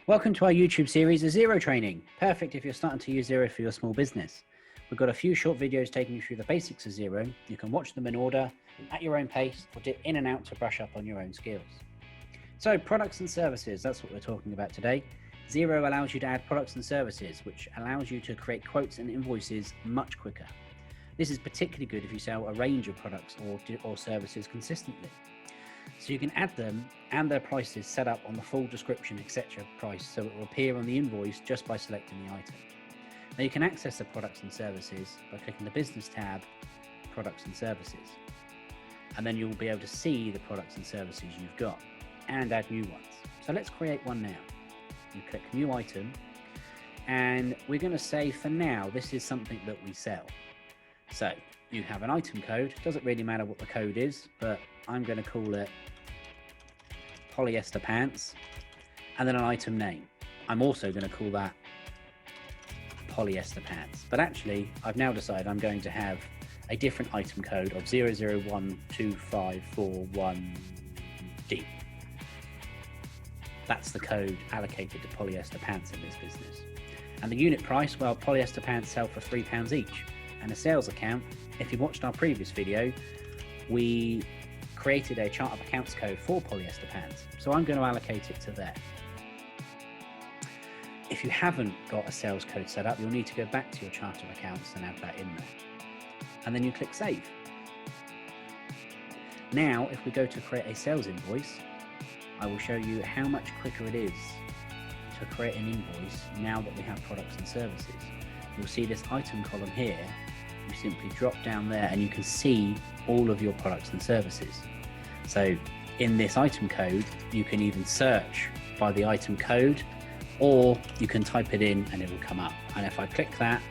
Welcome to our YouTube series of Xero training. Perfect if you're starting to use Xero for your small business. We've got a few short videos taking you through the basics of Xero. You can watch them in order at your own pace or dip in and out to brush up on your own skills. So products and services, that's what we're talking about today. Xero allows you to add products and services, which allows you to create quotes and invoices much quicker. This is particularly good if you sell a range of products or services consistently. So you can add them and their prices set up on the full description, etc. price, so it will appear on the invoice just by selecting the item. Now you can access the products and services by clicking the business tab, products and services. And then you'll be able to see the products and services you've got and add new ones. So let's create one now. You click new item, and we're going to say for now, this is something that we sell. So you have an item code. Doesn't really matter what the code is, but I'm going to call it polyester pants, and then an item name. I'm also going to call that polyester pants, but actually I've now decided I'm going to have a different item code of 00125441D. That's the code allocated to polyester pants in this business. And the unit price, well, polyester pants sell for £3 each. And a sales account, if you watched our previous video, we created a chart of accounts code for polyester pants. So I'm going to allocate it to there. If you haven't got a sales code set up, you'll need to go back to your chart of accounts and add that in there. And then you click save. Now, if we go to create a sales invoice, I will show you how much quicker it is to create an invoice now that we have products and services. You'll see this item column here. You simply drop down there and you can see all of your products and services. So in this item code, you can even search by the item code, or you can type it in and it will come up. And if I click that,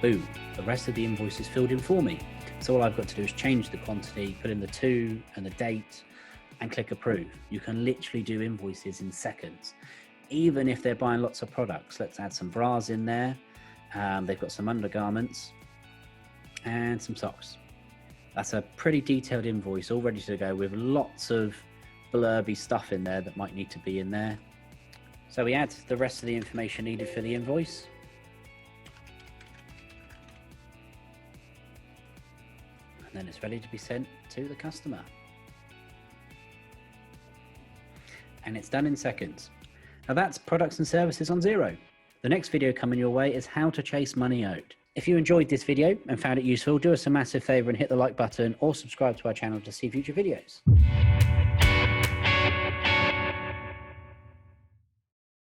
boom, the rest of the invoice is filled in for me. So all I've got to do is change the quantity, put in the to and the date, and click approve. You can literally do invoices in seconds, even if they're buying lots of products. Let's add some bras in there. They've got some undergarments and some socks. That's a pretty detailed invoice, all ready to go with lots of blurby stuff in there that might need to be in there. So we add the rest of the information needed for the invoice. And then it's ready to be sent to the customer. And it's done in seconds. Now that's products and services on Xero. The next video coming your way is how to chase money owed. If you enjoyed this video and found it useful, do us a massive favor and hit the like button or subscribe to our channel to see future videos.